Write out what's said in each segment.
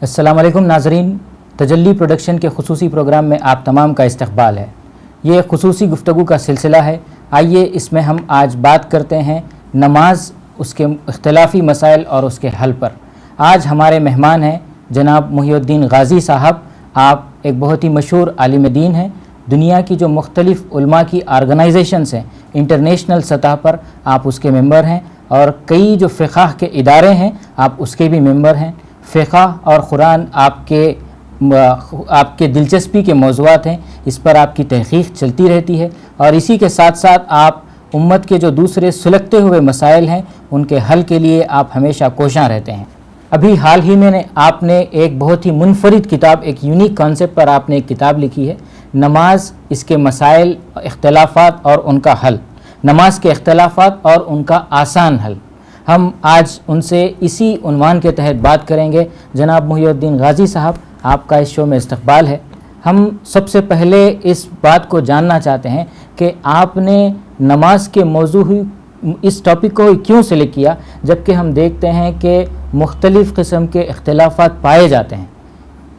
السلام علیکم ناظرین، تجلی پروڈکشن کے خصوصی پروگرام میں آپ تمام کا استقبال ہے۔ یہ ایک خصوصی گفتگو کا سلسلہ ہے۔ آئیے اس میں ہم آج بات کرتے ہیں نماز، اس کے اختلافی مسائل اور اس کے حل پر۔ آج ہمارے مہمان ہیں جناب محی الدین غازی صاحب۔ آپ ایک بہت ہی مشہور عالم دین ہیں۔ دنیا کی جو مختلف علماء کی آرگنائزیشنز ہیں انٹرنیشنل سطح پر، آپ اس کے ممبر ہیں، اور کئی جو فقہ کے ادارے ہیں آپ اس کے بھی ممبر ہیں۔ فقہ اور قرآن آپ کے دلچسپی کے موضوعات ہیں، اس پر آپ کی تحقیق چلتی رہتی ہے، اور اسی کے ساتھ ساتھ آپ امت کے جو دوسرے سلگتے ہوئے مسائل ہیں ان کے حل کے لیے آپ ہمیشہ کوشاں رہتے ہیں۔ ابھی حال ہی میں آپ نے ایک بہت ہی منفرد کتاب، ایک یونیک کانسیپٹ پر آپ نے ایک کتاب لکھی ہے، نماز، اس کے مسائل، اختلافات اور ان کا حل، نماز کے اختلافات اور ان کا آسان حل۔ ہم آج ان سے اسی عنوان کے تحت بات کریں گے۔ جناب محی الدین غازی صاحب، آپ کا اس شو میں استقبال ہے۔ ہم سب سے پہلے اس بات کو جاننا چاہتے ہیں کہ آپ نے نماز کے موضوع اس ٹاپک کو کیوں سلیکٹ کیا، جبکہ ہم دیکھتے ہیں کہ مختلف قسم کے اختلافات پائے جاتے ہیں۔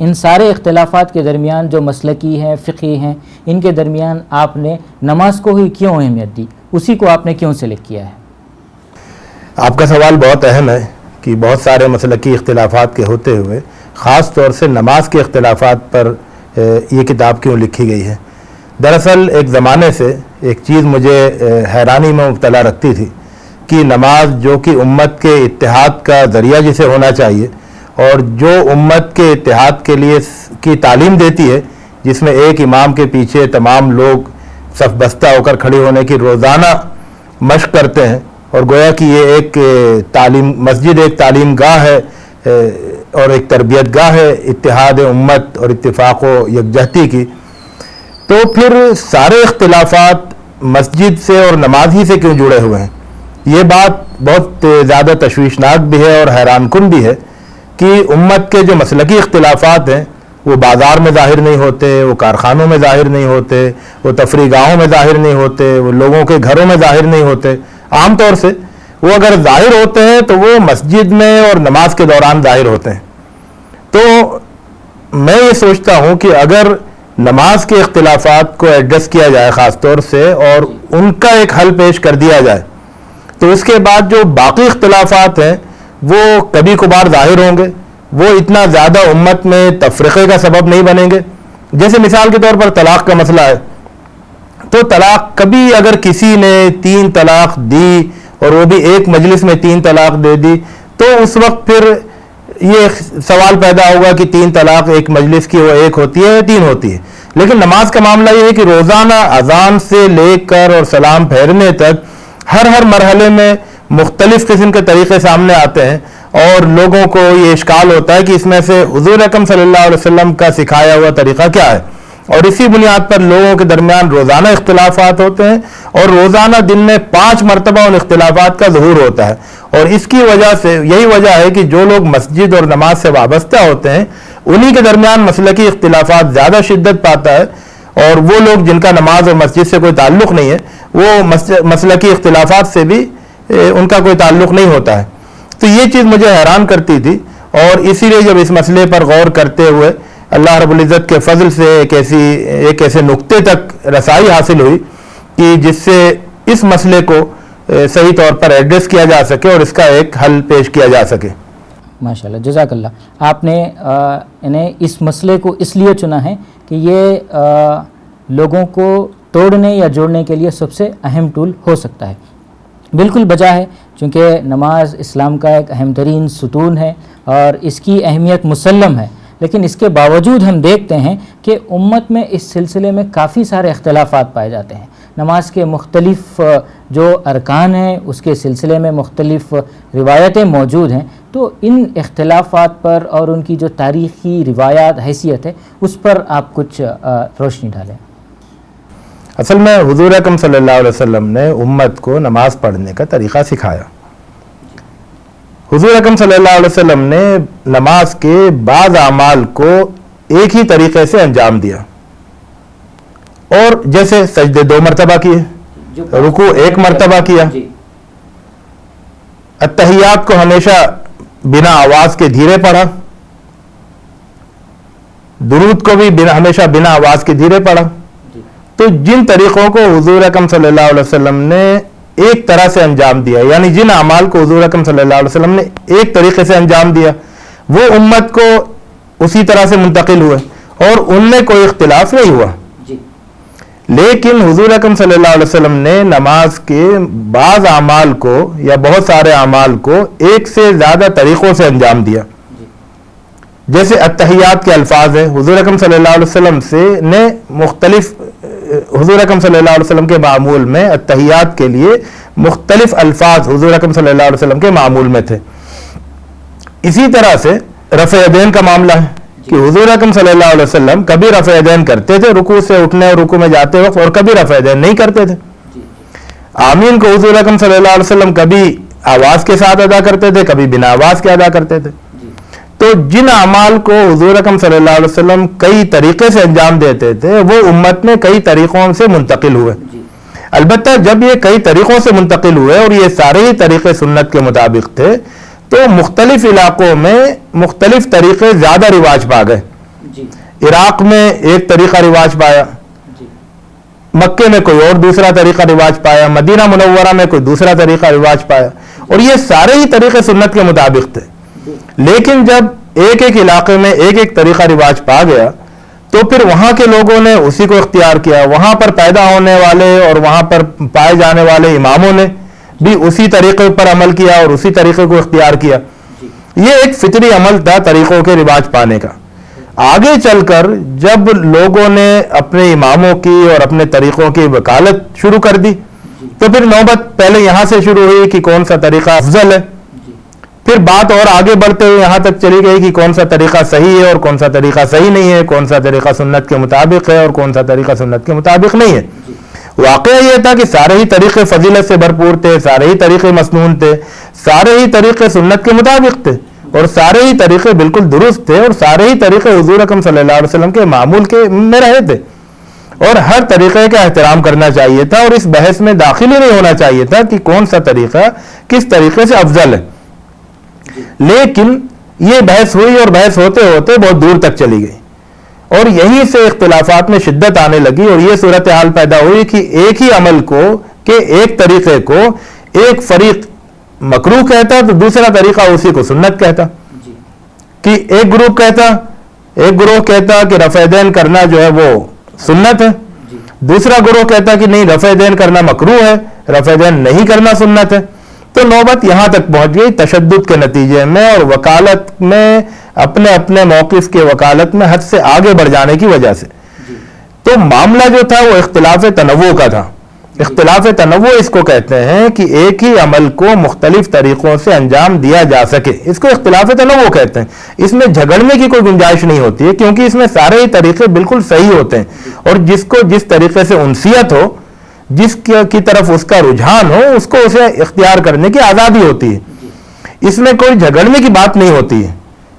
ان سارے اختلافات کے درمیان جو مسلکی ہیں، فقہی ہیں، ان کے درمیان آپ نے نماز کو ہی کیوں اہمیت دی، اسی کو آپ نے کیوں سلیکٹ کیا ہے؟ آپ کا سوال بہت اہم ہے کہ بہت سارے مسلکی اختلافات کے ہوتے ہوئے خاص طور سے نماز کے اختلافات پر یہ کتاب کیوں لکھی گئی ہے۔ دراصل ایک زمانے سے ایک چیز مجھے حیرانی میں مبتلا رکھتی تھی کہ نماز جو کہ امت کے اتحاد کا ذریعہ جسے ہونا چاہیے، اور جو امت کے اتحاد کے لیے کی تعلیم دیتی ہے، جس میں ایک امام کے پیچھے تمام لوگ صف بستہ ہو کر کھڑے ہونے کی روزانہ مشق کرتے ہیں، اور گویا کہ یہ ایک مسجد ایک تعلیم گاہ ہے اور ایک تربیت گاہ ہے اتحاد امت اور اتفاق و یکجہتی کی، تو پھر سارے اختلافات مسجد سے اور نماز ہی سے کیوں جڑے ہوئے ہیں؟ یہ بات بہت زیادہ تشویشناک بھی ہے اور حیران کن بھی ہے کہ امت کے جو مسلکی اختلافات ہیں وہ بازار میں ظاہر نہیں ہوتے، وہ کارخانوں میں ظاہر نہیں ہوتے، وہ تفریح گاہوں میں ظاہر نہیں ہوتے، وہ لوگوں کے گھروں میں ظاہر نہیں ہوتے۔ عام طور سے وہ اگر ظاہر ہوتے ہیں تو وہ مسجد میں اور نماز کے دوران ظاہر ہوتے ہیں۔ تو میں یہ سوچتا ہوں کہ اگر نماز کے اختلافات کو ایڈریس کیا جائے خاص طور سے، اور ان کا ایک حل پیش کر دیا جائے، تو اس کے بعد جو باقی اختلافات ہیں وہ کبھی کبھار ظاہر ہوں گے، وہ اتنا زیادہ امت میں تفرقے کا سبب نہیں بنیں گے۔ جیسے مثال کے طور پر طلاق کا مسئلہ ہے، تو طلاق کبھی اگر کسی نے 3 طلاق دی اور وہ بھی ایک مجلس میں 3 طلاق دے دی، تو اس وقت پھر یہ سوال پیدا ہوگا کہ 3 طلاق ایک مجلس کی وہ 1 ہوتی ہے یا 3 ہوتی ہے۔ لیکن نماز کا معاملہ یہ ہے کہ روزانہ اذان سے لے کر اور سلام پھیرنے تک ہر مرحلے میں مختلف قسم کے طریقے سامنے آتے ہیں، اور لوگوں کو یہ اشکال ہوتا ہے کہ اس میں سے حضور اکرم صلی اللہ علیہ وسلم کا سکھایا ہوا طریقہ کیا ہے، اور اسی بنیاد پر لوگوں کے درمیان روزانہ اختلافات ہوتے ہیں، اور روزانہ دن میں 5 مرتبہ ان اختلافات کا ظہور ہوتا ہے۔ اور اس کی وجہ سے یہی وجہ ہے کہ جو لوگ مسجد اور نماز سے وابستہ ہوتے ہیں انہی کے درمیان مسلکی اختلافات زیادہ شدت پاتا ہے، اور وہ لوگ جن کا نماز اور مسجد سے کوئی تعلق نہیں ہے وہ مسلکی اختلافات سے بھی ان کا کوئی تعلق نہیں ہوتا ہے۔ تو یہ چیز مجھے حیران کرتی تھی، اور اسی لیے جب اس مسئلے پر غور کرتے ہوئے اللہ رب العزت کے فضل سے ایک ایسے نقطے تک رسائی حاصل ہوئی کہ جس سے اس مسئلے کو صحیح طور پر ایڈریس کیا جا سکے اور اس کا ایک حل پیش کیا جا سکے۔ ماشاءاللہ، جزاک اللہ۔ آپ نے اس مسئلے کو اس لیے چنا ہے کہ یہ لوگوں کو توڑنے یا جوڑنے کے لیے سب سے اہم ٹول ہو سکتا ہے۔ بالکل بجا ہے، چونکہ نماز اسلام کا ایک اہم ترین ستون ہے اور اس کی اہمیت مسلم ہے، لیکن اس کے باوجود ہم دیکھتے ہیں کہ امت میں اس سلسلے میں کافی سارے اختلافات پائے جاتے ہیں۔ نماز کے مختلف جو ارکان ہیں اس کے سلسلے میں مختلف روایتیں موجود ہیں، تو ان اختلافات پر اور ان کی جو تاریخی روایات حیثیت ہے اس پر آپ کچھ روشنی ڈالیں۔ اصل میں حضور اکرم صلی اللہ علیہ وسلم نے امت کو نماز پڑھنے کا طریقہ سکھایا۔ حضور اکرم صلی اللہ علیہ وسلم نے نماز کے بعض اعمال کو ایک ہی طریقے سے انجام دیا، اور جیسے سجدے 2 مرتبہ کیے، رکوع 1 مرتبہ کیا، اتحیات کو ہمیشہ بنا آواز کے دھیرے پڑھا، درود کو بھی ہمیشہ بنا آواز کے دھیرے پڑھا. تو جن طریقوں کو حضور اکرم صلی اللہ علیہ وسلم نے ایک طرح سے انجام دیا, یعنی جن اعمال کو حضور اکرم صلی اللہ علیہ وسلم نے ایک طریقے سے انجام دیا, وہ امت کو اسی طرح سے منتقل ہوئے اور ان میں کوئی اختلاف نہیں ہوا. لیکن حضور اکرم صلی اللہ علیہ وسلم نے نماز کے بعض اعمال کو یا بہت سارے اعمال کو ایک سے زیادہ طریقوں سے انجام دیا. جیسے التحیات کے الفاظ ہیں, حضور اکرم صلی اللہ علیہ وسلم سے نے مختلف حضور اکرم صلی اللہ علیہ وسلم کے معمول میں التحیات کے لیے مختلف الفاظ حضور اکرم صلی اللہ علیہ وسلم کے معمول میں تھے. اسی طرح سے رفع یدین کا معاملہ ہے کہ حضور اکرم صلی اللہ علیہ وسلم کبھی رفع یدین کرتے تھے رکوع سے اٹھنے اور رکوع میں جاتے وقت, اور کبھی رفع یدین نہیں کرتے تھے. آمین کو حضور اکرم صلی اللہ علیہ وسلم کبھی آواز کے ساتھ ادا کرتے تھے, کبھی بنا آواز کے ادا کرتے تھے. تو جن اعمال کو حضور اکرم صلی اللہ علیہ وسلم کئی طریقے سے انجام دیتے تھے وہ امت میں کئی طریقوں سے منتقل ہوئے. البتہ جب یہ کئی طریقوں سے منتقل ہوئے اور یہ سارے ہی طریقے سنت کے مطابق تھے, تو مختلف علاقوں میں مختلف طریقے زیادہ رواج پا گئے. عراق میں ایک طریقہ رواج پایا, مکے میں کوئی اور دوسرا طریقہ رواج پایا, مدینہ منورہ میں کوئی دوسرا طریقہ رواج پایا, اور یہ سارے ہی طریقے سنت کے مطابق تھے. لیکن جب ایک ایک علاقے میں ایک ایک طریقہ رواج پا گیا تو پھر وہاں کے لوگوں نے اسی کو اختیار کیا, وہاں پر پیدا ہونے والے اور وہاں پر پائے جانے والے اماموں نے بھی اسی طریقے پر عمل کیا اور اسی طریقے کو اختیار کیا. یہ ایک فطری عمل تھا طریقوں کے رواج پانے کا. آگے چل کر جب لوگوں نے اپنے اماموں کی اور اپنے طریقوں کی وکالت شروع کر دی تو پھر نوبت پہلے یہاں سے شروع ہوئی کہ کون سا طریقہ افضل ہے, پھر بات اور آگے بڑھتے ہوئے یہاں تک چلی گئی کہ کون سا طریقہ صحیح ہے اور کون سا طریقہ صحیح نہیں ہے, کون سا طریقہ سنت کے مطابق ہے اور کون سا طریقہ سنت کے مطابق نہیں ہے. واقعہ یہ تھا کہ سارے ہی طریقے فضیلت سے بھرپور تھے, سارے ہی طریقے مسنون تھے, سارے ہی طریقے سنت کے مطابق تھے, اور سارے ہی طریقے بالکل درست تھے, اور سارے ہی طریقے حضور اکرم صلی اللہ علیہ وسلم کے معمول کے میں رہے تھے, اور ہر طریقے کا احترام کرنا چاہیے تھا, اور اس بحث میں داخل ہی نہیں ہونا چاہیے تھا کہ کون سا طریقہ کس طریقے سے افضل ہے. لیکن یہ بحث ہوئی اور بحث ہوتے ہوتے بہت دور تک چلی گئی, اور یہیں سے اختلافات میں شدت آنے لگی, اور یہ صورتحال پیدا ہوئی کہ ایک ہی عمل کو کہ ایک طریقے کو ایک فریق مکروہ کہتا تو دوسرا طریقہ اسی کو سنت کہتا. کہ ایک گروہ کہتا کہ رفع یدین کرنا جو ہے وہ سنت ہے, دوسرا گروہ کہتا کہ نہیں رفع یدین کرنا مکروہ ہے, رفع یدین نہیں کرنا سنت ہے. تو نوبت یہاں تک پہنچ گئی تشدد کے نتیجے میں, اور وکالت میں اپنے اپنے موقف کے وکالت میں حد سے آگے بڑھ جانے کی وجہ سے. تو معاملہ جو تھا وہ اختلاف تنوع کا تھا. اختلاف تنوع اس کو کہتے ہیں کہ ایک ہی عمل کو مختلف طریقوں سے انجام دیا جا سکے, اس کو اختلاف تنوع کہتے ہیں. اس میں جھگڑنے کی کوئی گنجائش نہیں ہوتی ہے, کیونکہ اس میں سارے ہی طریقے بالکل صحیح ہوتے ہیں, اور جس کو جس طریقے سے انسیت ہو, جس کی طرف اس کا رجحان ہو, اس کو اسے اختیار کرنے کی آزادی ہوتی ہے. اس میں کوئی جھگڑنے کی بات نہیں ہوتی ہے,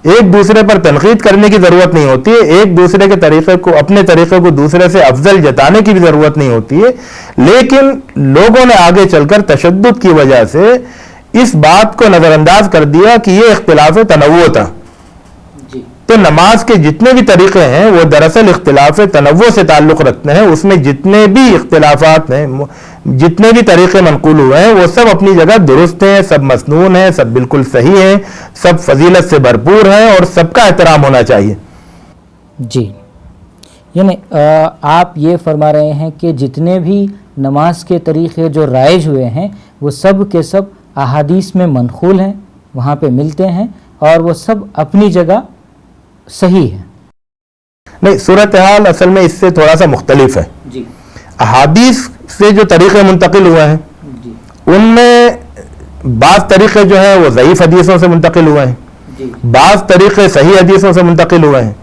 ایک دوسرے پر تنقید کرنے کی ضرورت نہیں ہوتی ہے, ایک دوسرے کے طریقے کو اپنے طریقے کو دوسرے سے افضل جتانے کی بھی ضرورت نہیں ہوتی ہے. لیکن لوگوں نے آگے چل کر تشدد کی وجہ سے اس بات کو نظر انداز کر دیا کہ یہ اختلاف تنوع تھا. تو نماز کے جتنے بھی طریقے ہیں وہ دراصل اختلاف تنوع سے تعلق رکھتے ہیں. اس میں جتنے بھی اختلافات ہیں, جتنے بھی طریقے منقول ہوئے ہیں, وہ سب اپنی جگہ درست ہیں, سب مسنون ہیں, سب بالکل صحیح ہیں, سب فضیلت سے بھرپور ہیں, اور سب کا احترام ہونا چاہیے. جی, یعنی آپ یہ فرما رہے ہیں کہ جتنے بھی نماز کے طریقے جو رائج ہوئے ہیں وہ سب کے سب احادیث میں منقول ہیں, وہاں پہ ملتے ہیں, اور وہ سب اپنی جگہ صحیح ہے. نہیں, صورتحال اصل میں اس سے تھوڑا سا مختلف ہے. احادیث سے جو طریقے منتقل ہوئے ہیں ان میں بعض طریقے جو ہیں وہ ضعیف حدیثوں سے منتقل ہوئے ہیں, بعض طریقے صحیح حدیثوں سے منتقل ہوئے ہیں,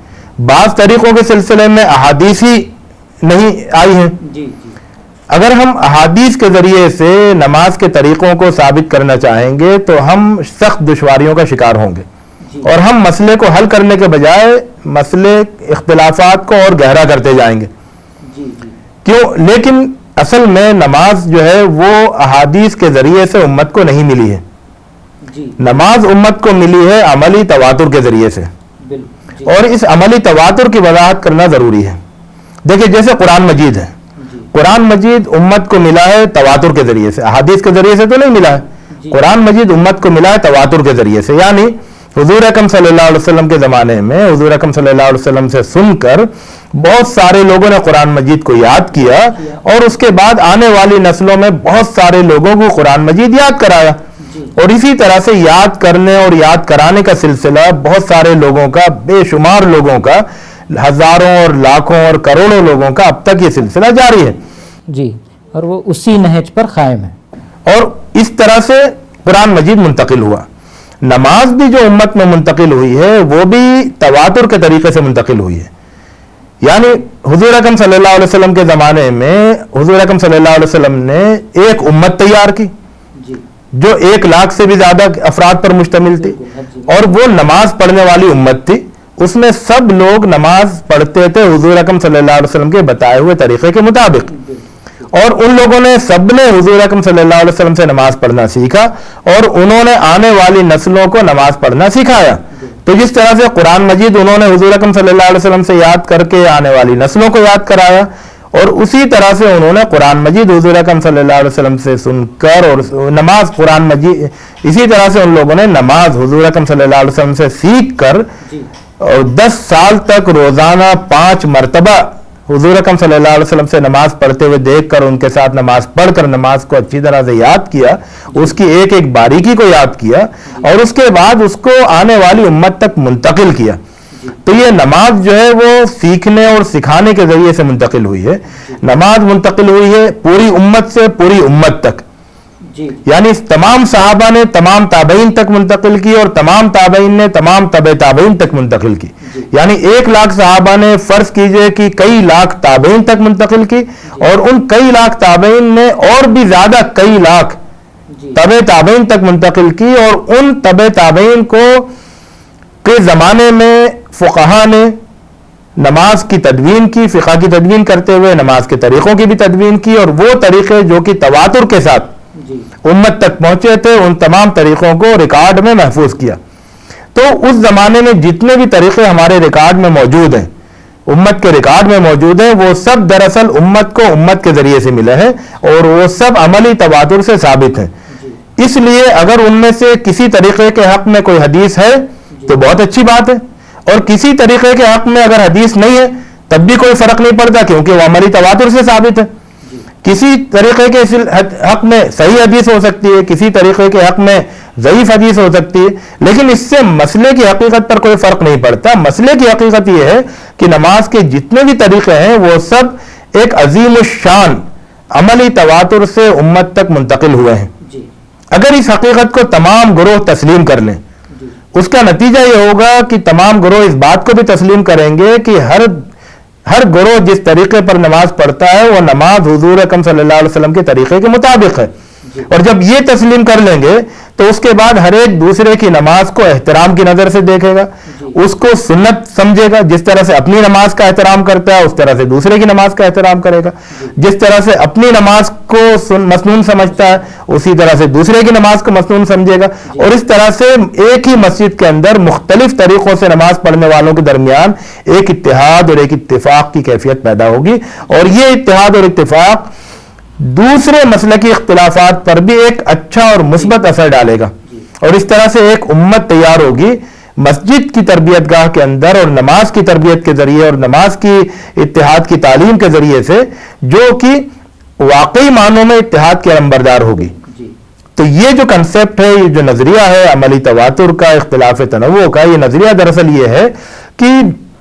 بعض طریقوں کے سلسلے میں احادیث ہی نہیں آئی ہیں. اگر ہم احادیث کے ذریعے سے نماز کے طریقوں کو ثابت کرنا چاہیں گے تو ہم سخت دشواریوں کا شکار ہوں گے, اور ہم مسئلے کو حل کرنے کے بجائے مسئلے اختلافات کو اور گہرا کرتے جائیں گے. کیوں؟ لیکن اصل میں نماز جو ہے وہ احادیث کے ذریعے سے امت کو نہیں ملی ہے. نماز امت کو ملی ہے عملی تواتر کے ذریعے سے. اور اس عملی تواتر کی وضاحت کرنا ضروری ہے. دیکھیں جیسے قرآن مجید ہے, قرآن مجید امت کو ملا ہے تواتر کے ذریعے سے, احادیث کے ذریعے سے تو نہیں ملا ہے. قرآن مجید امت کو ملا ہے تواتر کے ذریعے سے, یعنی حضور اکرم صلی اللہ علیہ وسلم کے زمانے میں حضور اکرم صلی اللہ علیہ وسلم سے سن کر بہت سارے لوگوں نے قرآن مجید کو یاد کیا, اور اس کے بعد آنے والی نسلوں میں بہت سارے لوگوں کو قرآن مجید یاد کرایا. اور اسی طرح سے یاد کرنے اور یاد کرانے کا سلسلہ بہت سارے لوگوں کا, بے شمار لوگوں کا, ہزاروں اور لاکھوں اور کروڑوں لوگوں کا اب تک یہ سلسلہ جاری ہے. جی, اور وہ اسی نہج پر قائم ہے. اور اس طرح سے قرآن مجید منتقل ہوا. نماز بھی جو امت میں منتقل ہوئی ہے وہ بھی تواتر کے طریقے سے منتقل ہوئی ہے. یعنی حضور اکرم صلی اللہ علیہ وسلم کے زمانے میں حضور اکرم صلی اللہ علیہ وسلم نے ایک امت تیار کی جو 1 لاکھ سے بھی زیادہ افراد پر مشتمل تھی, اور وہ نماز پڑھنے والی امت تھی. اس میں سب لوگ نماز پڑھتے تھے حضور اکرم صلی اللہ علیہ وسلم کے بتائے ہوئے طریقے کے مطابق, اور ان لوگوں نے سب نے حضور اکرم صلی اللہ علیہ وسلم سے نماز پڑھنا سیکھا, اور انہوں نے آنے والی نسلوں کو نماز پڑھنا سکھایا. تو جس طرح سے قرآن مجید انہوں نے حضور اکرم صلی اللہ علیہ وسلم سے یاد کر کے آنے والی نسلوں کو یاد کرایا, اور اسی طرح سے انہوں نے قرآن مجید حضور اکرم صلی اللہ علیہ وسلم سے سن کر, اور نماز قرآن مجید اسی طرح سے ان لوگوں نے نماز حضور اکرم صلی اللہ علیہ وسلم سے سیکھ کر, اور 10 سال تک روزانہ 5 مرتبہ حضور اکرم صلی اللہ علیہ وسلم سے نماز پڑھتے ہوئے دیکھ کر ان کے ساتھ نماز پڑھ کر نماز کو اچھی طرح سے یاد کیا, اس کی ایک ایک باریکی کو یاد کیا, اور اس کے بعد اس کو آنے والی امت تک منتقل کیا. تو یہ نماز جو ہے وہ سیکھنے اور سکھانے کے ذریعے سے منتقل ہوئی ہے. نماز منتقل ہوئی ہے پوری امت سے پوری امت تک, یعنی تمام صحابہ نے تمام تابعین تک منتقل کی, اور تمام تابعین نے تمام تبع تابعین تک منتقل کی. یعنی 1 لاکھ صحابہ نے فرض کیجئے کہ کئی لاکھ تابعین تک منتقل کی, اور ان کئی لاکھ تابعین نے اور بھی زیادہ کئی لاکھ تبع تابعین تک منتقل کی. اور ان تبع تابعین کو کے زمانے میں فقہا نے نماز کی تدوین کی, فقہ کی تدوین کرتے ہوئے نماز کے طریقوں کی بھی تدوین کی, اور وہ طریقے جو کہ تواتر کے ساتھ امت تک پہنچے تھے ان تمام طریقوں کو ریکارڈ میں محفوظ کیا. تو اس زمانے میں جتنے بھی طریقے ہمارے ریکارڈ میں موجود ہیں, امت کے ریکارڈ میں موجود ہیں, وہ سب دراصل امت کو امت کے ذریعے سے ملے ہیں, اور وہ سب عملی تواتر سے ثابت ہیں. اس لیے اگر ان میں سے کسی طریقے کے حق میں کوئی حدیث ہے تو بہت اچھی بات ہے, اور کسی طریقے کے حق میں اگر حدیث نہیں ہے تب بھی کوئی فرق نہیں پڑتا, کیونکہ وہ عملی تواتر سے ثابت ہے. کسی طریقے کے حق میں صحیح حدیث ہو سکتی ہے, کسی طریقے کے حق میں ضعیف حدیث ہو سکتی ہے, لیکن اس سے مسئلے کی حقیقت پر کوئی فرق نہیں پڑتا. مسئلے کی حقیقت یہ ہے کہ نماز کے جتنے بھی طریقے ہیں وہ سب ایک عظیم الشان عملی تواتر سے امت تک منتقل ہوئے ہیں. اگر اس حقیقت کو تمام گروہ تسلیم کر لیں, اس کا نتیجہ یہ ہوگا کہ تمام گروہ اس بات کو بھی تسلیم کریں گے کہ ہر گروہ جس طریقے پر نماز پڑھتا ہے وہ نماز حضور اکرم صلی اللہ علیہ وسلم کے طریقے کے مطابق ہے. اور جب یہ تسلیم کر لیں گے تو اس کے بعد ہر ایک دوسرے کی نماز کو احترام کی نظر سے دیکھے گا, اس کو سنت سمجھے گا. جس طرح سے اپنی نماز کا احترام کرتا ہے اس طرح سے دوسرے کی نماز کا احترام کرے گا. جس طرح سے اپنی نماز کو مسنون سمجھتا ہے اسی طرح سے دوسرے کی نماز کو مسنون سمجھے گا. اور اس طرح سے ایک ہی مسجد کے اندر مختلف طریقوں سے نماز پڑھنے والوں کے درمیان ایک اتحاد اور ایک اتفاق کی کیفیت پیدا ہوگی. اور یہ اتحاد اور اتفاق دوسرے مسلکی اختلافات پر بھی ایک اچھا اور مثبت اثر ڈالے گا. اور اس طرح سے ایک امت تیار ہوگی مسجد کی تربیت گاہ کے اندر اور نماز کی تربیت کے ذریعے اور نماز کی اتحاد کی تعلیم کے ذریعے سے, جو کہ واقعی معنوں میں اتحاد کے علمبردار ہوگی. تو یہ جو کنسپٹ ہے, یہ جو نظریہ ہے عملی تواتر کا, اختلاف تنوع کا, یہ نظریہ دراصل یہ ہے کہ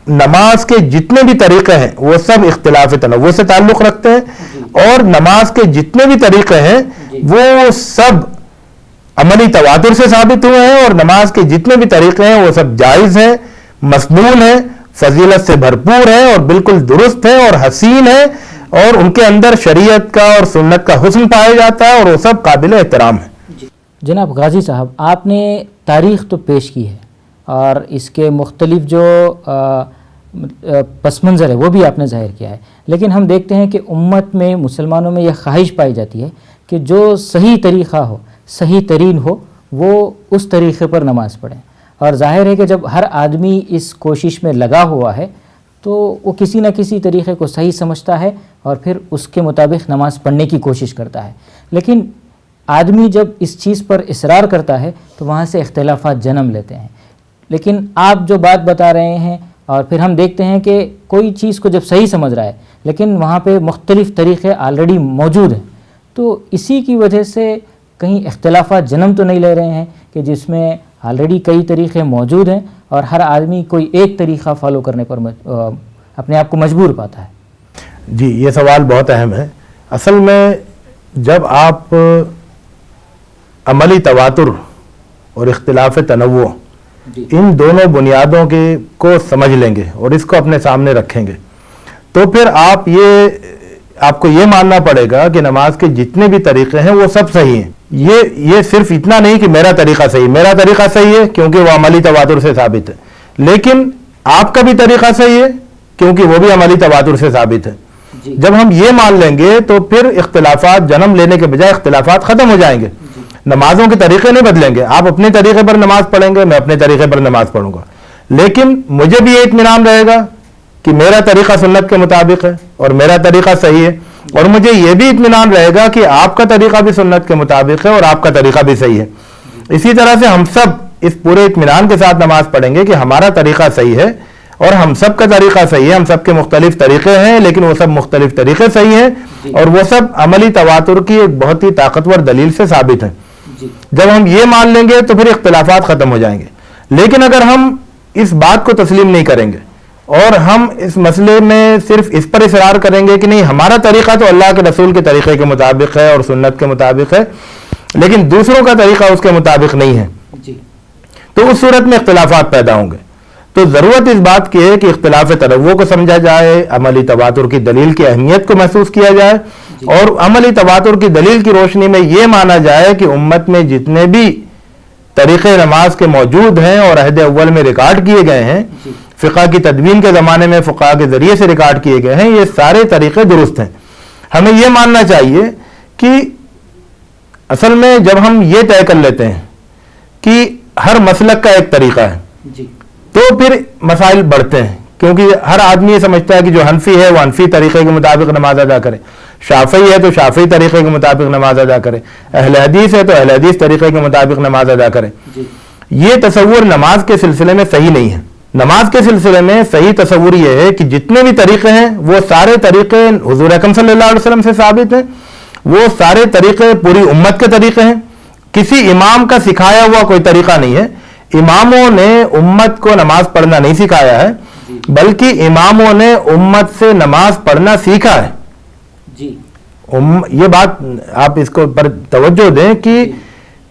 نماز کے جتنے بھی طریقے ہیں وہ سب اختلاف تنوع سے تعلق رکھتے ہیں, اور نماز کے جتنے بھی طریقے ہیں وہ سب عملی تواتر سے ثابت ہوئے ہیں, اور نماز کے جتنے بھی طریقے ہیں وہ سب جائز ہیں, مسنون ہیں, فضیلت سے بھرپور ہیں, اور بالکل درست ہیں اور حسین ہیں, اور ان کے اندر شریعت کا اور سنت کا حسن پایا جاتا ہے, اور وہ سب قابل احترام ہیں. جناب غازی صاحب, آپ نے تاریخ تو پیش کی ہے اور اس کے مختلف جو پس منظر ہے وہ بھی آپ نے ظاہر کیا ہے, لیکن ہم دیکھتے ہیں کہ امت میں, مسلمانوں میں یہ خواہش پائی جاتی ہے کہ جو صحیح طریقہ ہو, صحیح ترین ہو, وہ اس طریقے پر نماز پڑھیں. اور ظاہر ہے کہ جب ہر آدمی اس کوشش میں لگا ہوا ہے تو وہ کسی نہ کسی طریقے کو صحیح سمجھتا ہے اور پھر اس کے مطابق نماز پڑھنے کی کوشش کرتا ہے. لیکن آدمی جب اس چیز پر اصرار کرتا ہے تو وہاں سے اختلافات جنم لیتے ہیں. لیکن آپ جو بات بتا رہے ہیں اور پھر ہم دیکھتے ہیں کہ کوئی چیز کو جب صحیح سمجھ رہا ہے لیکن وہاں پہ مختلف طریقے آلریڈی موجود ہیں، تو اسی کی وجہ سے کہیں اختلافات جنم تو نہیں لے رہے ہیں کہ جس میں آلریڈی کئی طریقے موجود ہیں اور ہر آدمی کوئی ایک طریقہ فالو کرنے پر اپنے آپ کو مجبور پاتا ہے. جی یہ سوال بہت اہم ہے. اصل میں جب آپ عملی تواتر اور اختلاف تنوع ان دونوں بنیادوں کو سمجھ لیں گے اور اس کو اپنے سامنے رکھیں گے تو پھر آپ کو یہ ماننا پڑے گا کہ نماز کے جتنے بھی طریقے ہیں وہ سب صحیح ہیں. یہ صرف اتنا نہیں کہ میرا طریقہ صحیح ہے کیونکہ وہ عملی تواتر سے ثابت ہے، لیکن آپ کا بھی طریقہ صحیح ہے کیونکہ وہ بھی عملی تواتر سے ثابت ہے. جب ہم یہ مان لیں گے تو پھر اختلافات جنم لینے کے بجائے اختلافات ختم ہو جائیں گے. نمازوں کے طریقے نہیں بدلیں گے، آپ اپنے طریقے پر نماز پڑھیں گے، میں اپنے طریقے پر نماز پڑھوں گا، لیکن مجھے بھی یہ اطمینان رہے گا کہ میرا طریقہ سنت کے مطابق ہے اور میرا طریقہ صحیح ہے، اور مجھے یہ بھی اطمینان رہے گا کہ آپ کا طریقہ بھی سنت کے مطابق ہے اور آپ کا طریقہ بھی صحیح ہے. اسی طرح سے ہم سب اس پورے اطمینان کے ساتھ نماز پڑھیں گے کہ ہمارا طریقہ صحیح ہے اور ہم سب کا طریقہ صحیح ہے. ہم سب کے مختلف طریقے ہیں لیکن وہ سب مختلف طریقے صحیح ہیں اور وہ سب عملی تواتر کی ایک بہت ہی طاقتور دلیل سے ثابت ہیں. جب ہم یہ مان لیں گے تو پھر اختلافات ختم ہو جائیں گے. لیکن اگر ہم اس بات کو تسلیم نہیں کریں گے اور ہم اس مسئلے میں صرف اس پر اصرار کریں گے کہ نہیں ہمارا طریقہ تو اللہ کے رسول کے طریقے کے مطابق ہے اور سنت کے مطابق ہے لیکن دوسروں کا طریقہ اس کے مطابق نہیں ہے، تو اس صورت میں اختلافات پیدا ہوں گے. تو ضرورت اس بات کی ہے کہ اختلاف تنوع کو سمجھا جائے، عملی تواتر کی دلیل کی اہمیت کو محسوس کیا جائے اور عملی تواتر کی دلیل کی روشنی میں یہ مانا جائے کہ امت میں جتنے بھی طریقے نماز کے موجود ہیں اور عہد اول میں ریکارڈ کیے گئے ہیں، فقہ کی تدوین کے زمانے میں فقہاء کے ذریعے سے ریکارڈ کیے گئے ہیں، یہ سارے طریقے درست ہیں. ہمیں یہ ماننا چاہیے کہ اصل میں جب ہم یہ طے کر لیتے ہیں کہ ہر مسلک کا ایک طریقہ ہے تو پھر مسائل بڑھتے ہیں، کیونکہ ہر آدمی یہ سمجھتا ہے کہ جو حنفی ہے وہ حنفی طریقے کے مطابق نماز ادا کرے، شافعی ہے تو شافعی طریقے کے مطابق نماز ادا کرے، اہل حدیث ہے تو اہل حدیث طریقے کے مطابق نماز ادا کرے. یہ تصور نماز کے سلسلے میں صحیح نہیں ہے. نماز کے سلسلے میں صحیح تصور یہ ہے کہ جتنے بھی طریقے ہیں وہ سارے طریقے حضور اکرم صلی اللہ علیہ وسلم سے ثابت ہیں، وہ سارے طریقے پوری امت کے طریقے ہیں، کسی امام کا سکھایا ہوا کوئی طریقہ نہیں ہے. اماموں نے امت کو نماز پڑھنا نہیں سکھایا ہے بلکہ اماموں نے امت سے نماز پڑھنا سیکھا ہے. یہ بات آپ اس کو پر توجہ دیں کہ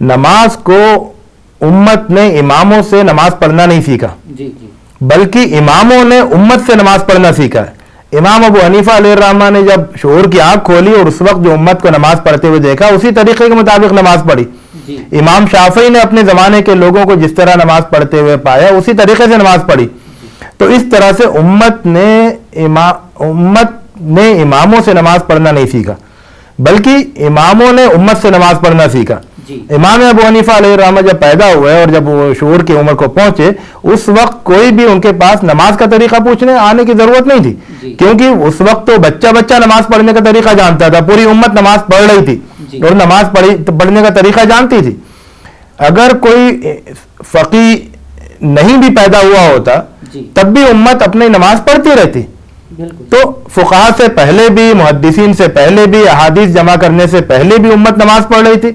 نماز کو امت نے اماموں سے نماز پڑھنا نہیں سیکھا بلکہ اماموں نے امت سے نماز پڑھنا سیکھا ہے. امام ابو حنیفہ علیہ الرحمہ نے جب شعور کی آنکھ کھولی اور اس وقت جو امت کو نماز پڑھتے ہوئے دیکھا اسی طریقے کے مطابق نماز پڑھی. امام شافعی نے اپنے زمانے کے لوگوں کو جس طرح نماز پڑھتے ہوئے پایا اسی طریقے سے نماز پڑھی. تو اس طرح سے امت نے اماموں سے نماز پڑھنا نہیں سیکھا بلکہ اماموں نے امت سے نماز پڑھنا سیکھا. امام ابو حنیفہ علیہ الرحمہ جب پیدا ہوئے اور جب وہ شعور کی عمر کو پہنچے اس وقت کوئی بھی ان کے پاس نماز کا طریقہ پوچھنے آنے کی ضرورت نہیں تھی کیونکہ اس وقت تو بچہ نماز پڑھنے کا طریقہ جانتا تھا، پوری امت نماز پڑھ رہی تھی اور نماز پڑھنے کا طریقہ جانتی تھی. اگر کوئی فقی نہیں بھی پیدا ہوا ہوتا تب بھی امت اپنی نماز پڑھتی رہتی. تو فقہاء سے پہلے بھی، محدثین سے پہلے بھی، احادیث جمع کرنے سے پہلے بھی امت نماز پڑھ رہی تھی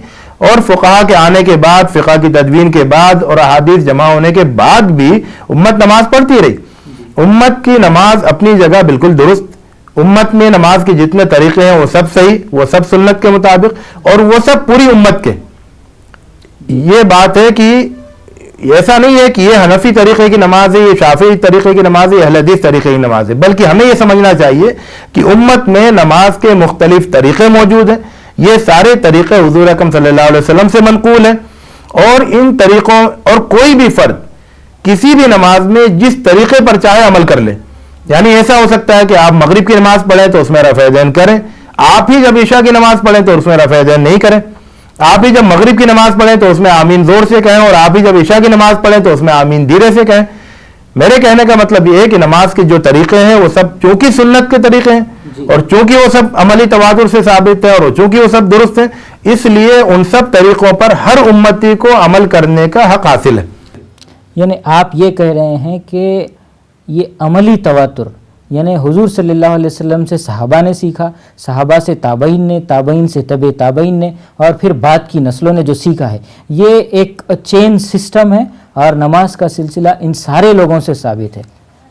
اور فقہاء کے آنے کے بعد، فقہ کی تدوین کے بعد اور احادیث جمع ہونے کے بعد بھی امت نماز پڑھتی رہی. امت کی نماز اپنی جگہ بالکل درست، امت میں نماز کے جتنے طریقے ہیں وہ سب صحیح، وہ سب سنت کے مطابق اور وہ سب پوری امت کے. یہ بات ہے کہ ایسا نہیں ہے کہ یہ حنفی طریقے کی نماز ہے، یہ شافعی طریقے کی نماز ہے، یہ اہل حدیث طریقے کی نماز ہے، بلکہ ہمیں یہ سمجھنا چاہیے کہ امت میں نماز کے مختلف طریقے موجود ہیں. یہ سارے طریقے حضور اکرم صلی اللہ علیہ وسلم سے منقول ہیں اور ان طریقوں اور کوئی بھی فرد کسی بھی نماز میں جس طریقے پر چاہے عمل کر لے. یعنی ایسا ہو سکتا ہے کہ آپ مغرب کی نماز پڑھیں تو اس میں رفع یدین کریں، آپ ہی جب عشاء کی نماز پڑھیں تو اس میں رفع یدین نہیں کریں، آپ ہی جب مغرب کی نماز پڑھیں تو اس میں آمین زور سے کہیں، اور آپ ہی جب عشاء کی نماز پڑھیں تو اس میں آمین دھیرے سے کہیں۔ میرے کہنے کا مطلب یہ ہے کہ نماز کے جو طریقے ہیں وہ سب چونکہ سنت کے طریقے ہیں اور چونکہ وہ سب عملی تواتر سے ثابت ہیں اور چونکہ وہ سب درست ہیں، اس لیے ان سب طریقوں پر ہر امتی کو عمل کرنے کا حق حاصل ہے۔ یعنی آپ یہ کہہ رہے ہیں کہ یہ عملی تواتر یعنی حضور صلی اللہ علیہ وسلم سے صحابہ نے سیکھا، صحابہ سے تابعین نے، تابعین سے تبع تابعین نے، اور پھر بعد کی نسلوں نے جو سیکھا ہے، یہ ایک چین سسٹم ہے، اور نماز کا سلسلہ ان سارے لوگوں سے ثابت ہے،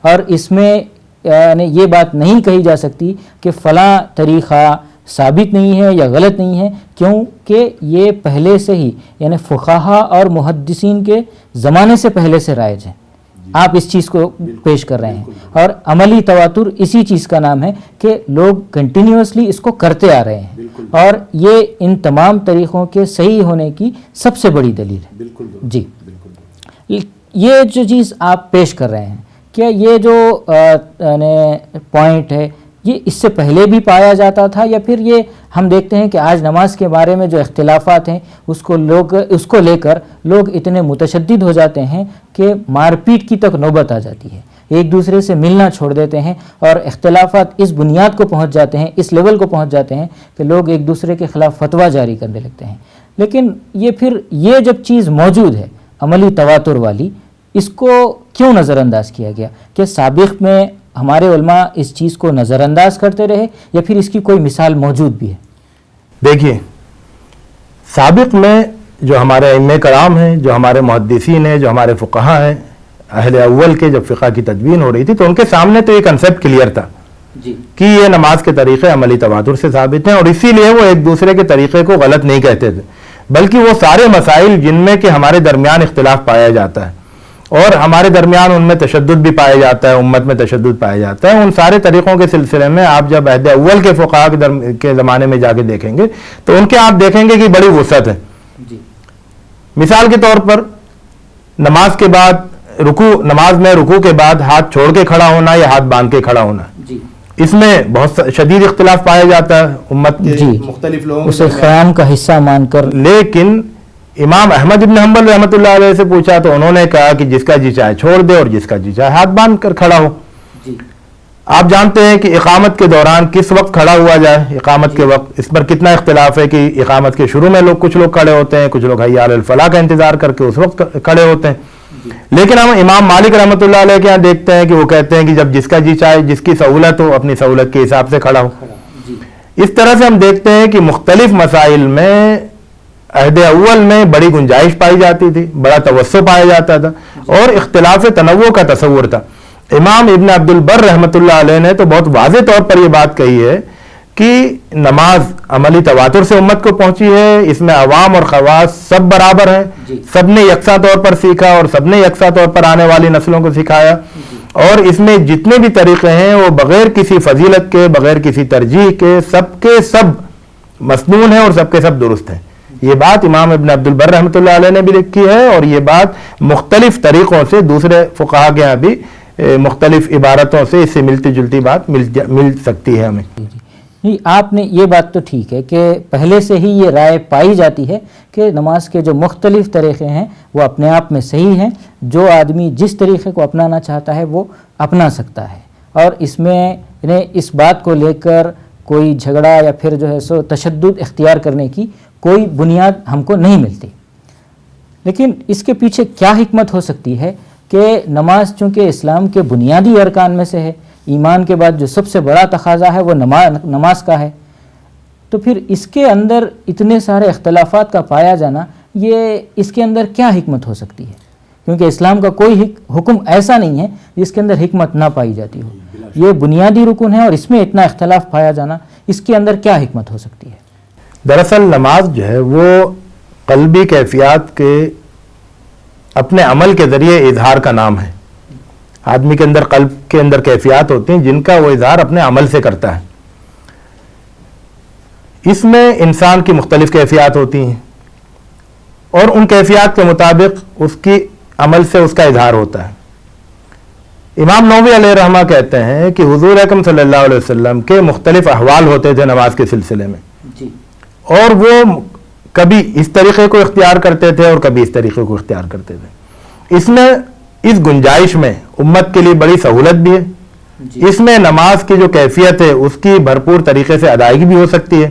اور اس میں یعنی یہ بات نہیں کہی جا سکتی کہ فلاں طریقہ ثابت نہیں ہے یا غلط نہیں ہے، کیونکہ یہ پہلے سے ہی یعنی فقہا اور محدثین کے زمانے سے پہلے سے رائج ہے۔ آپ اس چیز کو پیش کر رہے ہیں، اور عملی تواتر اسی چیز کا نام ہے کہ لوگ کنٹینیوسلی اس کو کرتے آ رہے ہیں، اور یہ ان تمام طریقوں کے صحیح ہونے کی سب سے بڑی دلیل ہے۔ جی، یہ جو چیز آپ پیش کر رہے ہیں، کیا یہ جو پوائنٹ ہے یہ اس سے پہلے بھی پایا جاتا تھا، یا پھر یہ ہم دیکھتے ہیں کہ آج نماز کے بارے میں جو اختلافات ہیں اس کو لے کر لوگ اتنے متشدد ہو جاتے ہیں کہ مار پیٹ کی تک نوبت آ جاتی ہے، ایک دوسرے سے ملنا چھوڑ دیتے ہیں، اور اختلافات اس بنیاد کو پہنچ جاتے ہیں، اس لیول کو پہنچ جاتے ہیں کہ لوگ ایک دوسرے کے خلاف فتویٰ جاری کرنے لگتے ہیں۔ لیکن یہ جب چیز موجود ہے عملی تواتر والی، اس کو کیوں نظر انداز کیا گیا؟ کہ سابق میں ہمارے علماء اس چیز کو نظر انداز کرتے رہے، یا پھر اس کی کوئی مثال موجود بھی ہے؟ دیکھیے، سابق میں جو ہمارے ائمہ کرام ہیں، جو ہمارے محدثین ہیں، جو ہمارے فقہا ہیں، اہل اول کے جب فقہ کی تدوین ہو رہی تھی تو ان کے سامنے تو یہ کنسیپٹ کلیئر تھا کہ یہ نماز کے طریقے عملی تواتر سے ثابت ہیں، اور اسی لیے وہ ایک دوسرے کے طریقے کو غلط نہیں کہتے تھے، بلکہ وہ سارے مسائل جن میں کہ ہمارے درمیان اختلاف پایا جاتا ہے اور ہمارے درمیان ان میں تشدد بھی پایا جاتا ہے، امت میں تشدد پایا جاتا ہے، ان سارے طریقوں کے سلسلے میں آپ جب عہد اول کے فقہا کے زمانے میں جا کے دیکھیں گے تو ان کے آپ دیکھیں گے کہ بڑی وسعت ہے۔ مثال کے طور پر نماز کے بعد نماز میں رکوع کے بعد ہاتھ چھوڑ کے کھڑا ہونا یا ہاتھ باندھ کے کھڑا ہونا، اس میں بہت شدید اختلاف پایا جاتا ہے امت کے مختلف لوگوں اسے قیام کا حصہ مان کر۔ لیکن امام احمد ابن حنبل رحمۃ اللہ علیہ سے پوچھا تو انہوں نے کہا کہ جس کا جی چاہے چھوڑ دے اور جس کا جی چاہے ہاتھ باندھ کر کھڑا ہو۔ آپ جانتے ہیں کہ اقامت کے دوران کس وقت کھڑا ہوا جائے، اقامت کے وقت اس پر کتنا اختلاف ہے کہ اقامت کے شروع میں کچھ لوگ کھڑے ہوتے ہیں، کچھ لوگ حی علی الفلاح کا انتظار کر کے اس وقت کھڑے ہوتے ہیں۔ لیکن ہم امام مالک رحمۃ اللہ علیہ کے یہاں دیکھتے ہیں کہ وہ کہتے ہیں کہ جب جس کا جی چاہے، جس کی سہولت ہو، اپنی سہولت کے حساب سے کھڑا ہو۔ اس طرح سے ہم دیکھتے ہیں کہ مختلف مسائل میں عہد اول میں بڑی گنجائش پائی جاتی تھی، بڑا توسع پایا جاتا تھا، اور اختلاف تنوع کا تصور تھا۔ امام ابن عبد البر رحمۃ اللہ علیہ نے تو بہت واضح طور پر یہ بات کہی ہے کہ نماز عملی تواتر سے امت کو پہنچی ہے، اس میں عوام اور خواص سب برابر ہیں، سب نے یکساں طور پر سیکھا اور سب نے یکساں طور پر آنے والی نسلوں کو سکھایا، اور اس میں جتنے بھی طریقے ہیں وہ بغیر کسی فضیلت کے، بغیر کسی ترجیح کے سب مسنون ہیں اور سب کے سب درست ہیں۔ یہ بات امام ابن عبد البر رحمۃ اللہ علیہ نے بھی لکھی ہے، اور یہ بات مختلف طریقوں سے دوسرے فقہا کے یہاں بھی مختلف عبارتوں سے اس سے ملتی جلتی بات مل سکتی ہے ہمیں۔ جی، آپ نے یہ بات تو ٹھیک ہے کہ پہلے سے ہی یہ رائے پائی جاتی ہے کہ نماز کے جو مختلف طریقے ہیں وہ اپنے آپ میں صحیح ہیں، جو آدمی جس طریقے کو اپنانا چاہتا ہے وہ اپنا سکتا ہے، اور اس میں اس بات کو لے کر کوئی جھگڑا یا پھر جو ہے سو تشدد اختیار کرنے کی کوئی بنیاد ہم کو نہیں ملتی۔ لیکن اس کے پیچھے کیا حکمت ہو سکتی ہے کہ نماز چونکہ اسلام کے بنیادی ارکان میں سے ہے، ایمان کے بعد جو سب سے بڑا تقاضا ہے وہ نماز کا ہے، تو پھر اس کے اندر اتنے سارے اختلافات کا پایا جانا، یہ اس کے اندر کیا حکمت ہو سکتی ہے؟ کیونکہ اسلام کا کوئی حکم ایسا نہیں ہے جس کے اندر حکمت نہ پائی جاتی ہو، یہ بنیادی رکن ہے، اور اس میں اتنا اختلاف پایا جانا، اس کے اندر کیا حکمت ہو سکتی ہے؟ دراصل نماز جو ہے وہ قلبی کیفیات کے اپنے عمل کے ذریعے اظہار کا نام ہے۔ آدمی کے اندر قلب کے اندر کیفیات ہوتی ہیں جن کا وہ اظہار اپنے عمل سے کرتا ہے۔ اس میں انسان کی مختلف کیفیات ہوتی ہیں، اور ان کیفیات کے مطابق اس کی عمل سے اس کا اظہار ہوتا ہے۔ امام نووی علیہ رحمہ کہتے ہیں کہ حضور اکرم صلی اللہ علیہ وسلم کے مختلف احوال ہوتے تھے نماز کے سلسلے میں، اور وہ کبھی اس طریقے کو اختیار کرتے تھے اور کبھی اس طریقے کو اختیار کرتے تھے. اس میں اس گنجائش میں امت کے لیے بڑی سہولت بھی ہے. اس میں نماز کی جو کیفیت ہے اس کی بھرپور طریقے سے ادائیگی بھی ہو سکتی ہے.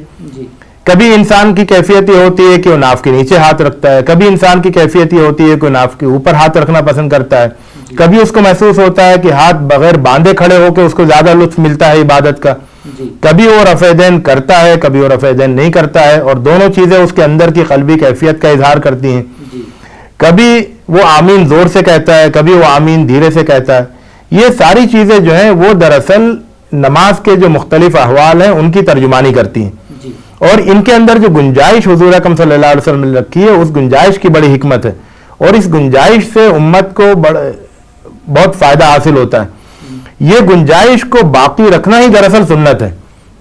کبھی انسان کی کیفیت یہ ہوتی ہے کہ وہ ناف کے نیچے ہاتھ رکھتا ہے, کبھی انسان کی کیفیت یہ ہوتی ہے کہ وہ ناف کے اوپر ہاتھ رکھنا پسند کرتا ہے, کبھی اس کو محسوس ہوتا ہے کہ ہاتھ بغیر باندھے کھڑے ہو کے اس کو زیادہ لطف ملتا ہے عبادت کا, کبھی وہ رفع دین کرتا ہے, کبھی وہ رفع دین نہیں کرتا ہے, اور دونوں چیزیں اس کے اندر کی قلبی کیفیت کا اظہار کرتی ہیں. کبھی وہ آمین زور سے کہتا ہے, کبھی وہ آمین دھیرے سے کہتا ہے. یہ ساری چیزیں جو ہیں وہ دراصل نماز کے جو مختلف احوال ہیں ان کی ترجمانی کرتی ہیں, اور ان کے اندر جو گنجائش حضور اکرم صلی اللہ علیہ وسلم نے رکھی ہے اس گنجائش کی بڑی حکمت ہے, اور اس گنجائش سے امت کو بہت فائدہ حاصل ہوتا ہے. یہ گنجائش کو باقی رکھنا ہی دراصل سنت ہے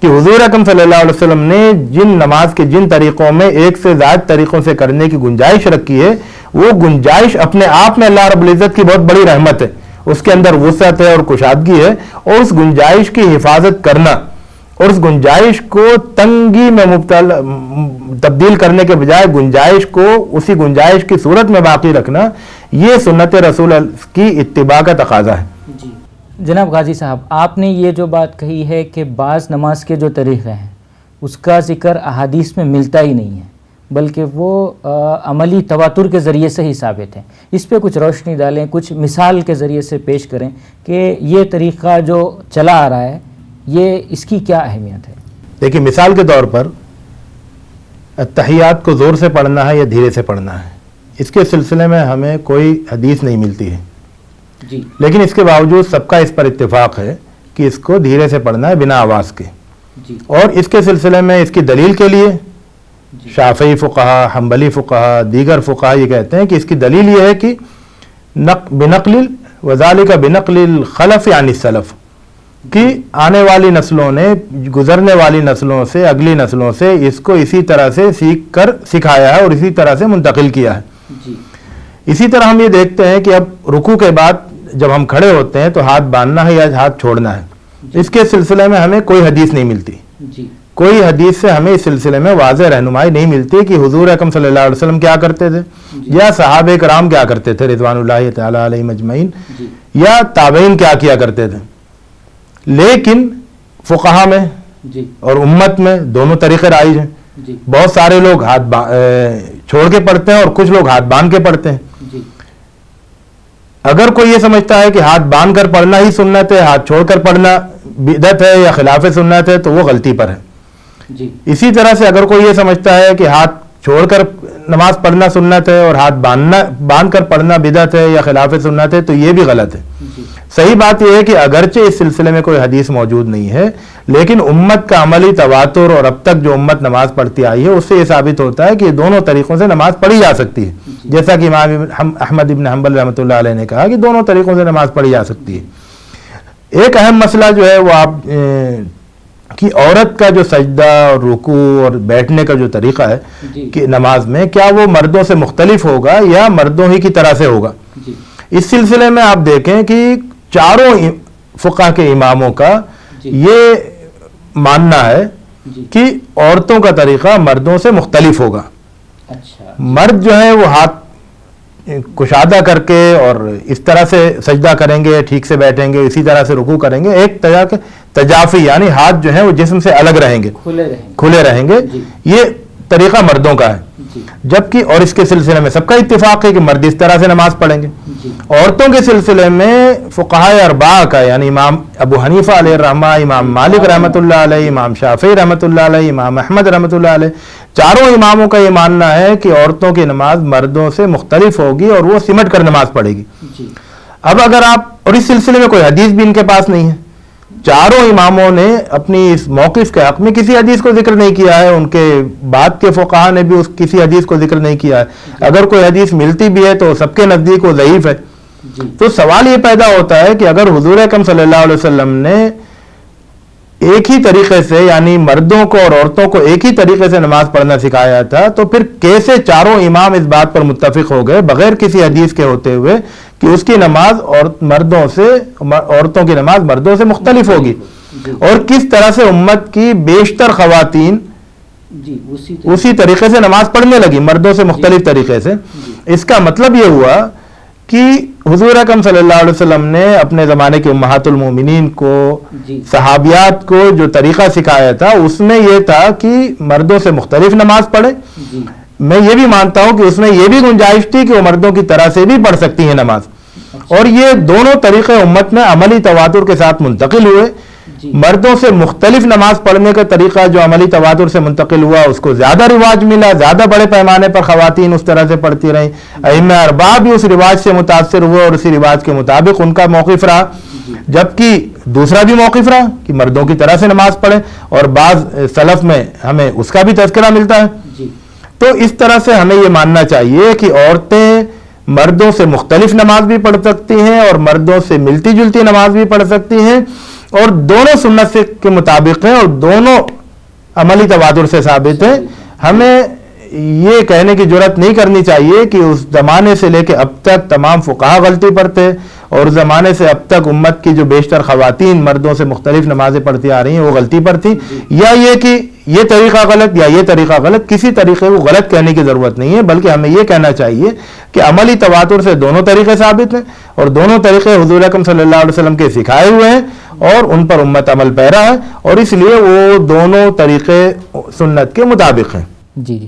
کہ حضور اکرم صلی اللہ علیہ وسلم نے جن نماز کے جن طریقوں میں ایک سے زائد طریقوں سے کرنے کی گنجائش رکھی ہے, وہ گنجائش اپنے آپ میں اللہ رب العزت کی بہت بڑی رحمت ہے. اس کے اندر وسعت ہے اور کشادگی ہے, اور اس گنجائش کی حفاظت کرنا اور اس گنجائش کو تنگی میں تبدیل کرنے کے بجائے گنجائش کو اسی گنجائش کی صورت میں باقی رکھنا, یہ سنت رسول کی اتباع کا تقاضا ہے. جناب غازی صاحب, آپ نے یہ جو بات کہی ہے کہ بعض نماز کے جو طریقے ہیں اس کا ذکر احادیث میں ملتا ہی نہیں ہے, بلکہ وہ عملی تواتر کے ذریعے سے ہی ثابت ہیں. اس پہ کچھ روشنی ڈالیں, کچھ مثال کے ذریعے سے پیش کریں کہ یہ طریقہ جو چلا آ رہا ہے یہ اس کی کیا اہمیت ہے. دیکھیں, مثال کے طور پر التحیات کو زور سے پڑھنا ہے یا دھیرے سے پڑھنا ہے, اس کے سلسلے میں ہمیں کوئی حدیث نہیں ملتی ہے, لیکن اس کے باوجود سب کا اس پر اتفاق ہے کہ اس کو دھیرے سے پڑھنا ہے بنا آواز کے. اور اس کے سلسلے میں اس کی دلیل کے لیے شافعی فقہا, حنبلی فقہا, دیگر فقہا یہ کہتے ہیں کہ اس کی دلیل یہ ہے کہ بنقل وذالک بنقل الخلف عن السلف, کہ آنے والی نسلوں نے گزرنے والی نسلوں سے, اگلی نسلوں سے اس کو اسی طرح سے سیکھ کر سکھایا ہے اور اسی طرح سے منتقل کیا ہے. اسی طرح ہم یہ دیکھتے ہیں کہ اب رکوع کے بعد جب ہم کھڑے ہوتے ہیں تو ہاتھ باندھنا ہے یا ہاتھ چھوڑنا ہے, اس کے سلسلے میں ہمیں کوئی حدیث نہیں ملتی. کوئی حدیث سے ہمیں اس سلسلے میں واضح رہنمائی نہیں ملتی کہ حضور اکرم صلی اللہ علیہ وسلم کیا کرتے تھے, یا صحابہ کرام کیا کرتے تھے رضوان اللہ تعالی علیہم اجمعین, یا تابعین کیا کرتے تھے. لیکن فقہا میں اور امت میں دونوں طریقے رائج ہیں. بہت سارے لوگ ہاتھ چھوڑ کے پڑھتے ہیں اور کچھ لوگ ہاتھ باندھ کے پڑھتے ہیں. اگر کوئی یہ سمجھتا ہے کہ ہاتھ باندھ کر پڑھنا ہی سنت ہے, ہاتھ چھوڑ کر پڑھنا بدعت ہے یا خلاف سنت ہے, تو وہ غلطی پر ہے. اسی طرح سے اگر کوئی یہ سمجھتا ہے کہ ہاتھ چھوڑ کر نماز پڑھنا سنت ہے اور ہاتھ باندھ کر پڑھنا بدعت ہے یا خلاف سنت ہے, تو یہ بھی غلط ہے. صحیح بات یہ ہے کہ اگرچہ اس سلسلے میں کوئی حدیث موجود نہیں ہے, لیکن امت کا عملی تواتر اور اب تک جو امت نماز پڑھتی آئی ہے اس سے یہ ثابت ہوتا ہے کہ دونوں طریقوں سے نماز پڑھی جا سکتی ہے. جیسا کہ امام احمد ابن حنبل رحمۃ اللہ علیہ نے کہا کہ دونوں طریقوں سے نماز پڑھی جا سکتی ہے. ایک اہم مسئلہ جو ہے وہ آپ کہ عورت کا جو سجدہ اور رکوع اور بیٹھنے کا جو طریقہ ہے کہ نماز میں, کیا وہ مردوں سے مختلف ہوگا یا مردوں ہی کی طرح سے ہوگا. اس سلسلے میں آپ دیکھیں کہ چاروں فقہ کے اماموں کا یہ ماننا ہے کہ عورتوں کا طریقہ مردوں سے مختلف ہوگا. مرد جو ہے وہ ہاتھ کشادہ کر کے اور اس طرح سے سجدہ کریں گے, ٹھیک سے بیٹھیں گے, اسی طرح سے رکوع کریں گے. ایک طرح کے تجافی یعنی ہاتھ جو ہیں وہ جسم سے الگ رہیں گے, کھلے رہیں گے. یہ طریقہ مردوں کا ہے. جبکہ اور اس کے سلسلے میں سب کا اتفاق ہے کہ مرد اس طرح سے نماز پڑھیں گے. عورتوں کے سلسلے میں فقہائے اربعہ کا یعنی امام ابو حنیفہ علیہ الرحمہ, امام مالک رحمۃ اللہ علیہ, امام شافعی رحمۃ اللہ علیہ, امام احمد رحمۃ اللہ علیہ, چاروں اماموں کا یہ ماننا ہے کہ عورتوں کی نماز مردوں سے مختلف ہوگی اور وہ سمٹ کر نماز پڑھے گی. اب اگر آپ, اور اس سلسلے میں کوئی حدیث بھی ان کے پاس نہیں ہے, چاروں اماموں نے اپنی اس موقف کے حق میں کسی حدیث کو ذکر نہیں کیا ہے, ان کے بعد کے فقہاء نے بھی کسی حدیث کو ذکر نہیں کیا ہے. اگر کوئی حدیث ملتی بھی ہے تو سب کے نزدیک وہ ضعیف ہے. تو سوال یہ پیدا ہوتا ہے کہ اگر حضور اکرم صلی اللہ علیہ وسلم نے ایک ہی طریقے سے یعنی مردوں کو اور عورتوں کو ایک ہی طریقے سے نماز پڑھنا سکھایا تھا, تو پھر کیسے چاروں امام اس بات پر متفق ہو گئے بغیر کسی حدیث کے ہوتے ہوئے کہ اس کی نماز عورتوں کی نماز مردوں سے مختلف ہوگی. اور کس طرح سے امت کی بیشتر خواتین جی اسی طریقے سے نماز پڑھنے لگی مردوں سے مختلف طریقے سے. اس کا مطلب یہ ہوا کہ حضور اکرم صلی اللہ علیہ وسلم نے اپنے زمانے کے امہات المومنین کو صحابیات کو جو طریقہ سکھایا تھا اس میں یہ تھا کہ مردوں سے مختلف نماز پڑھے. میں یہ بھی مانتا ہوں کہ اس میں یہ بھی گنجائش تھی کہ وہ مردوں کی طرح سے بھی پڑھ سکتی ہیں نماز, اور یہ دونوں طریقے امت میں عملی تواتر کے ساتھ منتقل ہوئے. مردوں سے مختلف نماز پڑھنے کا طریقہ جو عملی تواتر سے منتقل ہوا اس کو زیادہ رواج ملا, زیادہ بڑے پیمانے پر خواتین اس طرح سے پڑھتی رہیں. ائمہ اربعہ بھی اس رواج سے متاثر ہوئے اور اسی رواج کے مطابق ان کا موقف رہا, جبکہ دوسرا بھی موقف رہا کہ مردوں کی طرح سے نماز پڑھیں, اور بعض سلف میں ہمیں اس کا بھی تذکرہ ملتا ہے. تو اس طرح سے ہمیں یہ ماننا چاہیے کہ عورتیں مردوں سے مختلف نماز بھی پڑھ سکتی ہیں اور مردوں سے ملتی جلتی نماز بھی پڑھ سکتی ہیں, اور دونوں سنت سے کے مطابق ہیں اور دونوں عملی تواتر سے ثابت ہیں. ہمیں یہ کہنے کی جرات نہیں کرنی چاہیے کہ اس زمانے سے لے کے اب تک تمام فقہا غلطی پر تھے, اور اس زمانے سے اب تک امت کی جو بیشتر خواتین مردوں سے مختلف نمازیں پڑھتی آ رہی ہیں وہ غلطی پر تھی, یا یہ کہ یہ طریقہ غلط یا یہ طریقہ غلط. کسی طریقے کو غلط کہنے کی ضرورت نہیں ہے, بلکہ ہمیں یہ کہنا چاہیے کہ عملی تواتر سے دونوں طریقے ثابت ہیں اور دونوں طریقے حضور اکرم صلی اللہ علیہ وسلم کے سکھائے ہوئے ہیں اور ان پر امت عمل پیرا ہے, اور اس لیے وہ دونوں طریقے سنت کے مطابق ہیں. جی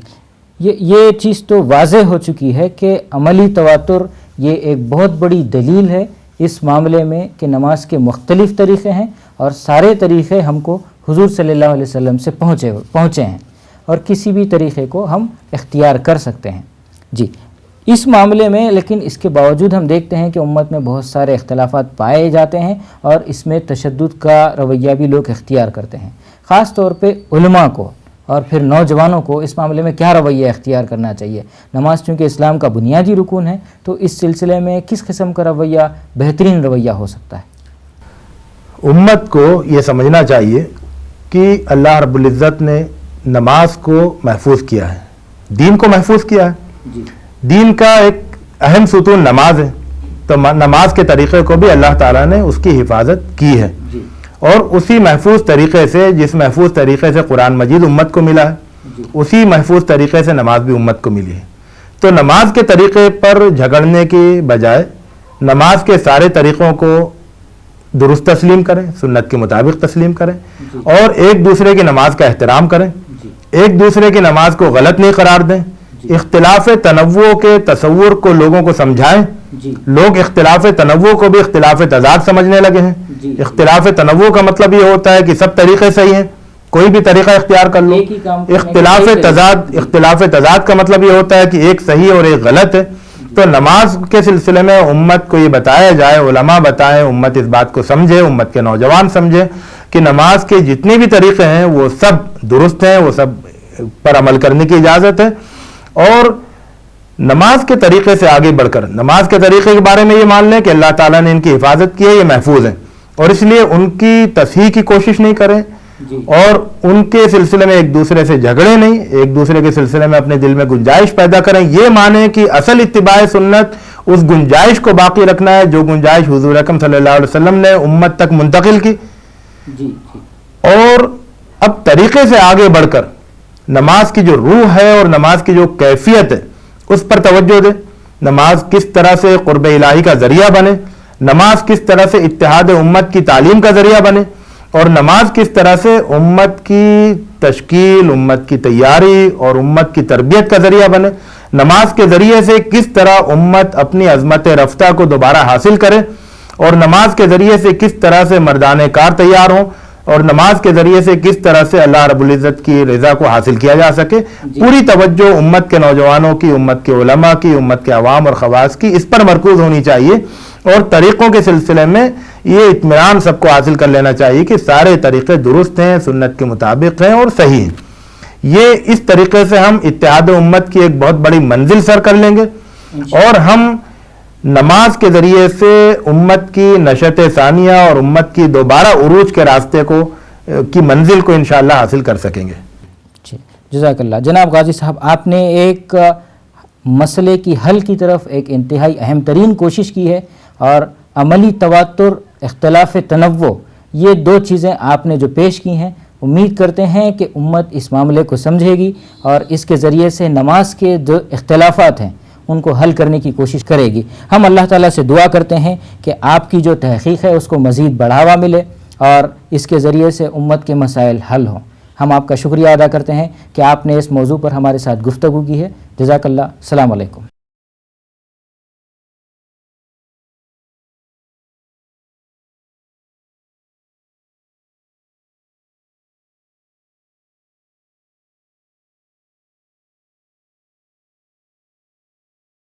یہ چیز تو واضح ہو چکی ہے کہ عملی تواتر یہ ایک بہت بڑی دلیل ہے اس معاملے میں کہ نماز کے مختلف طریقے ہیں اور سارے طریقے ہم کو حضور صلی اللہ علیہ وسلم سے پہنچے ہیں اور کسی بھی طریقے کو ہم اختیار کر سکتے ہیں. جی اس معاملے میں لیکن اس کے باوجود ہم دیکھتے ہیں کہ امت میں بہت سارے اختلافات پائے جاتے ہیں اور اس میں تشدد کا رویہ بھی لوگ اختیار کرتے ہیں. خاص طور پہ علماء کو اور پھر نوجوانوں کو اس معاملے میں کیا رویہ اختیار کرنا چاہیے؟ نماز چونکہ اسلام کا بنیادی رکن ہے تو اس سلسلے میں کس قسم کا رویہ بہترین رویہ ہو سکتا ہے؟ امت کو یہ سمجھنا چاہیے کہ اللہ رب العزت نے نماز کو محفوظ کیا ہے, دین کو محفوظ کیا ہے. دین کا ایک اہم ستون نماز ہے, تو نماز کے طریقے کو بھی اللہ تعالیٰ نے اس کی حفاظت کی ہے, اور اسی محفوظ طریقے سے جس محفوظ طریقے سے قرآن مجید امت کو ملا ہے اسی محفوظ طریقے سے نماز بھی امت کو ملی ہے. تو نماز کے طریقے پر جھگڑنے کی بجائے نماز کے سارے طریقوں کو درست تسلیم کریں, سنت کے مطابق تسلیم کریں, اور ایک دوسرے کی نماز کا احترام کریں, ایک دوسرے کی نماز کو غلط نہیں قرار دیں. اختلاف تنوع کے تصور کو لوگوں کو سمجھائیں. لوگ اختلاف تنوع کو بھی اختلاف تضاد سمجھنے لگے ہیں. اختلاف تنوع کا مطلب یہ ہوتا ہے کہ سب طریقے صحیح ہیں, کوئی بھی طریقہ اختیار کر لو. اختلاف تضاد کا مطلب یہ ہوتا ہے کہ ایک صحیح اور ایک غلط ہے. تو نماز کے سلسلے میں امت کو یہ بتایا جائے, علماء بتائیں, امت اس بات کو سمجھے, امت کے نوجوان سمجھے کہ نماز کے جتنے بھی طریقے ہیں وہ سب درست ہیں, وہ سب پر عمل کرنے کی اجازت ہے. اور نماز کے طریقے سے آگے بڑھ کر نماز کے طریقے کے بارے میں یہ مان لیں کہ اللہ تعالیٰ نے ان کی حفاظت کی ہے, یہ محفوظ ہیں, اور اس لیے ان کی تصحیح کی کوشش نہیں کریں اور ان کے سلسلے میں ایک دوسرے سے جھگڑے نہیں, ایک دوسرے کے سلسلے میں اپنے دل میں گنجائش پیدا کریں. یہ مانیں کہ اصل اتباع سنت اس گنجائش کو باقی رکھنا ہے جو گنجائش حضور اکرم صلی اللہ علیہ وسلم نے امت تک منتقل کی. اور اب طریقے سے آگے بڑھ کر نماز کی جو روح ہے اور نماز کی جو کیفیت ہے اس پر توجہ دیں. نماز کس طرح سے قرب الہی کا ذریعہ بنے, نماز کس طرح سے اتحاد امت کی تعلیم کا ذریعہ بنے, اور نماز کس طرح سے امت کی تشکیل, امت کی تیاری اور امت کی تربیت کا ذریعہ بنے. نماز کے ذریعے سے کس طرح امت اپنی عظمت رفتہ کو دوبارہ حاصل کرے, اور نماز کے ذریعے سے کس طرح سے مردان کار تیار ہوں, اور نماز کے ذریعے سے کس طرح سے اللہ رب العزت کی رضا کو حاصل کیا جا سکے. پوری توجہ امت کے نوجوانوں کی, امت کے علماء کی, امت کے عوام اور خواص کی اس پر مرکوز ہونی چاہیے, اور طریقوں کے سلسلے میں یہ اطمینان سب کو حاصل کر لینا چاہیے کہ سارے طریقے درست ہیں, سنت کے مطابق ہیں اور صحیح ہیں. یہ اس طریقے سے ہم اتحاد امت کی ایک بہت بڑی منزل سر کر لیں گے, اور ہم نماز کے ذریعے سے امت کی نشأت ثانیہ اور امت کی دوبارہ عروج کے راستے کو کی منزل کو انشاءاللہ حاصل کر سکیں گے. جزاک اللہ. جناب غازی صاحب, آپ نے ایک مسئلے کی حل کی طرف ایک انتہائی اہم ترین کوشش کی ہے, اور عملی تواتر, اختلاف تنوع, یہ دو چیزیں آپ نے جو پیش کی ہیں امید کرتے ہیں کہ امت اس معاملے کو سمجھے گی اور اس کے ذریعے سے نماز کے جو اختلافات ہیں ان کو حل کرنے کی کوشش کرے گی۔ ہم اللہ تعالیٰ سے دعا کرتے ہیں کہ آپ کی جو تحقیق ہے اس کو مزید بڑھاوا ملے اور اس کے ذریعے سے امت کے مسائل حل ہوں۔ ہم آپ کا شکریہ ادا کرتے ہیں کہ آپ نے اس موضوع پر ہمارے ساتھ گفتگو کی ہے۔ جزاک اللہ۔ السلام علیکم۔